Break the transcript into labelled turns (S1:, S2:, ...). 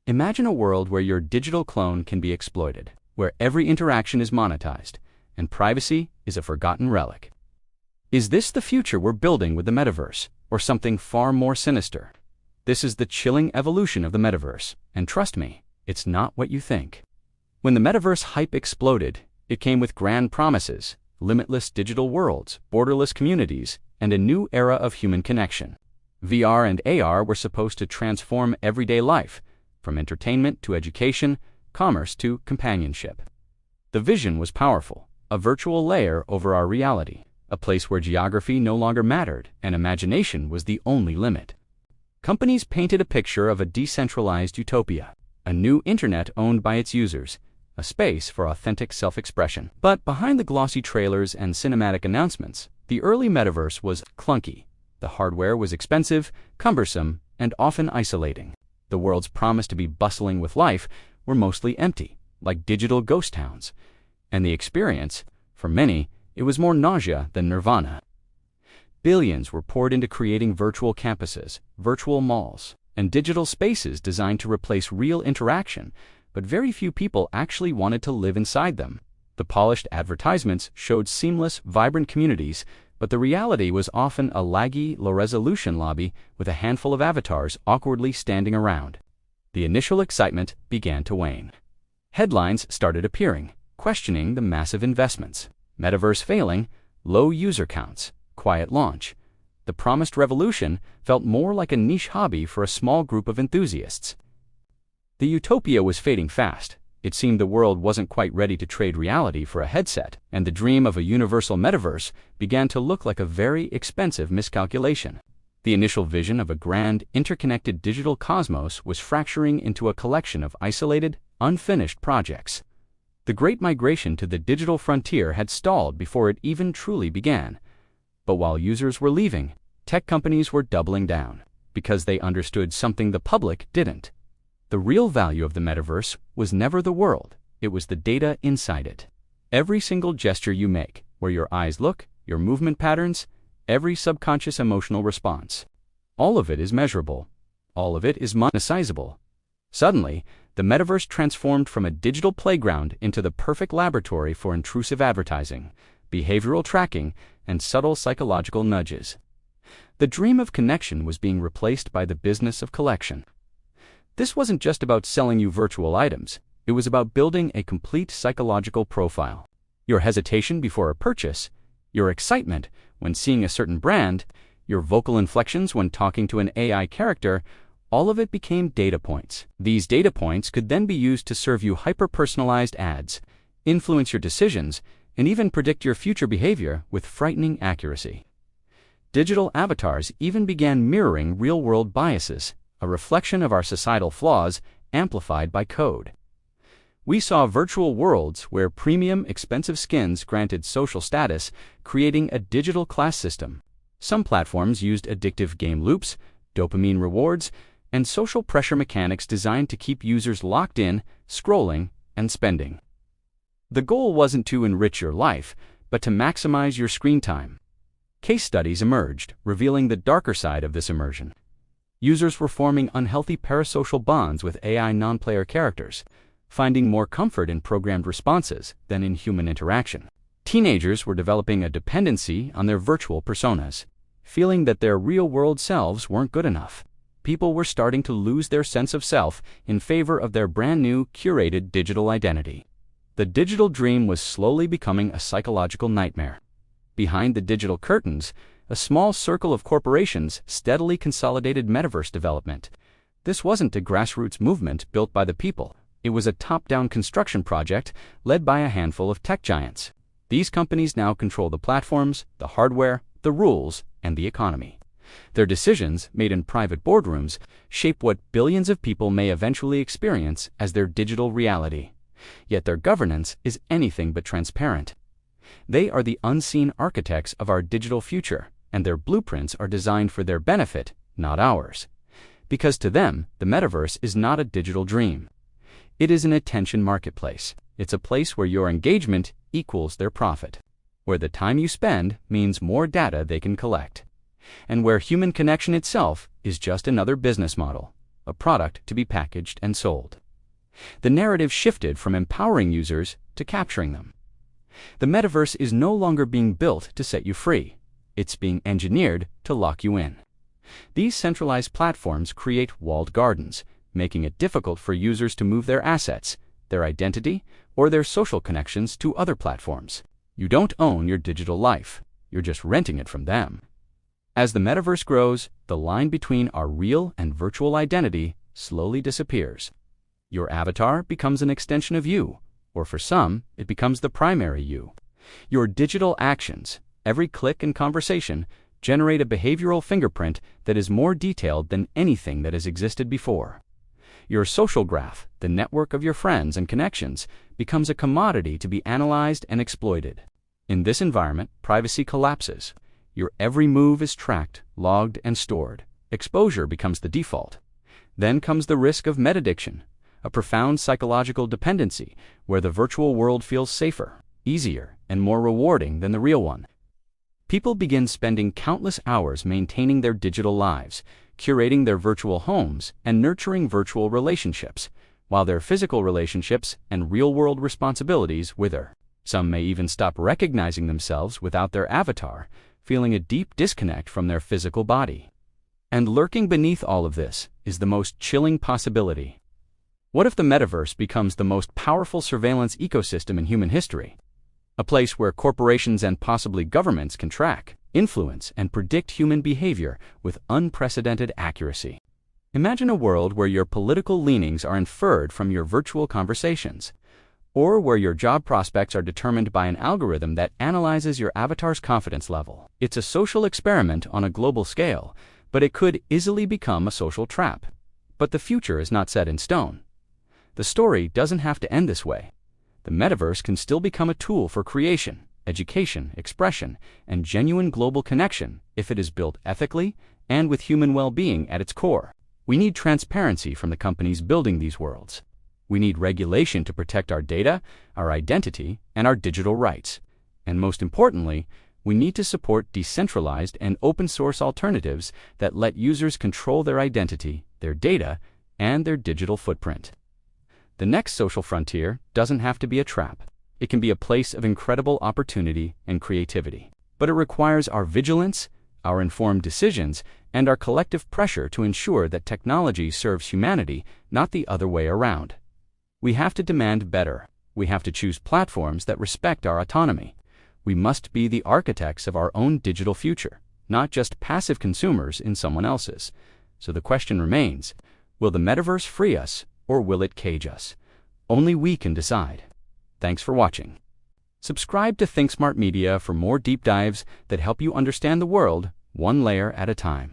S1: Imagine a world where your digital clone can be exploited, where every interaction is monetized, and privacy is a forgotten relic. Is this the future we're building with the metaverse, or something far more sinister? This is the chilling evolution of the metaverse, and trust me, it's not what you think. When the metaverse hype exploded, it came with grand promises, limitless digital worlds, borderless communities, and a new era of human connection. VR and AR were supposed to transform everyday life, from entertainment to education, commerce to companionship. The vision was powerful, a virtual layer over our reality, a place where geography no longer mattered and imagination was the only limit. Companies painted a picture of a decentralized utopia, a new internet owned by its users, a space for authentic self-expression. But behind the glossy trailers and cinematic announcements, the early metaverse was clunky. The hardware was expensive, cumbersome, and often isolating. The worlds promised to be bustling with life were mostly empty, like digital ghost towns. And the experience, for many, it was more nausea than nirvana. Billions were poured into creating virtual campuses, virtual malls, and digital spaces designed to replace real interaction, but very few people actually wanted to live inside them. The polished advertisements showed seamless, vibrant communities, but the reality was often a laggy, low-resolution lobby with a handful of avatars awkwardly standing around. The initial excitement began to wane. Headlines started appearing, questioning the massive investments. Metaverse failing, low user counts, quiet launch. The promised revolution felt more like a niche hobby for a small group of enthusiasts. The utopia was fading fast. It seemed the world wasn't quite ready to trade reality for a headset, and the dream of a universal metaverse began to look like a very expensive miscalculation. The initial vision of a grand, interconnected digital cosmos was fracturing into a collection of isolated, unfinished projects. The great migration to the digital frontier had stalled before it even truly began. But while users were leaving, tech companies were doubling down, because they understood something the public didn't. The real value of the metaverse was never the world, it was the data inside it. Every single gesture you make, where your eyes look, your movement patterns, every subconscious emotional response. All of it is measurable. All of it is monetizable. Suddenly, the metaverse transformed from a digital playground into the perfect laboratory for intrusive advertising, behavioral tracking, and subtle psychological nudges. The dream of connection was being replaced by the business of collection. This wasn't just about selling you virtual items, it was about building a complete psychological profile. Your hesitation before a purchase, your excitement when seeing a certain brand, your vocal inflections when talking to an AI character, all of it became data points. These data points could then be used to serve you hyper-personalized ads, influence your decisions, and even predict your future behavior with frightening accuracy. Digital avatars even began mirroring real-world biases, a reflection of our societal flaws amplified by code. We saw virtual worlds where premium, expensive skins granted social status, creating a digital class system. Some platforms used addictive game loops, dopamine rewards, and social pressure mechanics designed to keep users locked in, scrolling, and spending. The goal wasn't to enrich your life, but to maximize your screen time. Case studies emerged, revealing the darker side of this immersion. Users were forming unhealthy parasocial bonds with AI non-player characters, finding more comfort in programmed responses than in human interaction. Teenagers were developing a dependency on their virtual personas, feeling that their real-world selves weren't good enough. People were starting to lose their sense of self in favor of their brand-new, curated digital identity. The digital dream was slowly becoming a psychological nightmare. Behind the digital curtains, a small circle of corporations steadily consolidated metaverse development. This wasn't a grassroots movement built by the people. It was a top-down construction project led by a handful of tech giants. These companies now control the platforms, the hardware, the rules, and the economy. Their decisions, made in private boardrooms, shape what billions of people may eventually experience as their digital reality. Yet their governance is anything but transparent. They are the unseen architects of our digital future, and their blueprints are designed for their benefit, not ours. Because to them, the metaverse is not a digital dream. It is an attention marketplace. It's a place where your engagement equals their profit, where the time you spend means more data they can collect, and where human connection itself is just another business model. a product to be packaged and sold. The narrative shifted from empowering users to capturing them. The metaverse is no longer being built to set you free. It's being engineered to lock you in. These centralized platforms create walled gardens, making it difficult for users to move their assets, their identity, or their social connections to other platforms. You don't own your digital life. You're just renting it from them. As the metaverse grows, the line between our real and virtual identity slowly disappears. Your avatar becomes an extension of you, or for some, it becomes the primary you. Your digital actions, every click and conversation, generate a behavioral fingerprint that is more detailed than anything that has existed before. Your social graph, the network of your friends and connections, becomes a commodity to be analyzed and exploited. In this environment, privacy collapses. Your every move is tracked, logged, and stored. Exposure becomes the default. Then comes the risk of metaddiction, a profound psychological dependency where the virtual world feels safer, easier, and more rewarding than the real one. People begin spending countless hours maintaining their digital lives, curating their virtual homes, and nurturing virtual relationships, while their physical relationships and real-world responsibilities wither. Some may even stop recognizing themselves without their avatar, feeling a deep disconnect from their physical body. And lurking beneath all of this is the most chilling possibility. What if the metaverse becomes the most powerful surveillance ecosystem in human history? A place where corporations and possibly governments can track, influence, and predict human behavior with unprecedented accuracy. Imagine a world where your political leanings are inferred from your virtual conversations, or where your job prospects are determined by an algorithm that analyzes your avatar's confidence level. It's a social experiment on a global scale, but it could easily become a social trap. But the future is not set in stone. The story doesn't have to end this way. The metaverse can still become a tool for creation, education, expression, and genuine global connection if it is built ethically and with human well-being at its core. We need transparency from the companies building these worlds. We need regulation to protect our data, our identity, and our digital rights. And most importantly, we need to support decentralized and open-source alternatives that let users control their identity, their data, and their digital footprint. The next social frontier doesn't have to be a trap. It can be a place of incredible opportunity and creativity. But it requires our vigilance, our informed decisions, and our collective pressure to ensure that technology serves humanity, not the other way around. We have to demand better. We have to choose platforms that respect our autonomy. We must be the architects of our own digital future, not just passive consumers in someone else's. So the question remains, will the metaverse free us, or will it cage us? Only we can decide. Thanks for watching. Subscribe to ThinkSmart Media for more deep dives that help you understand the world one layer at a time.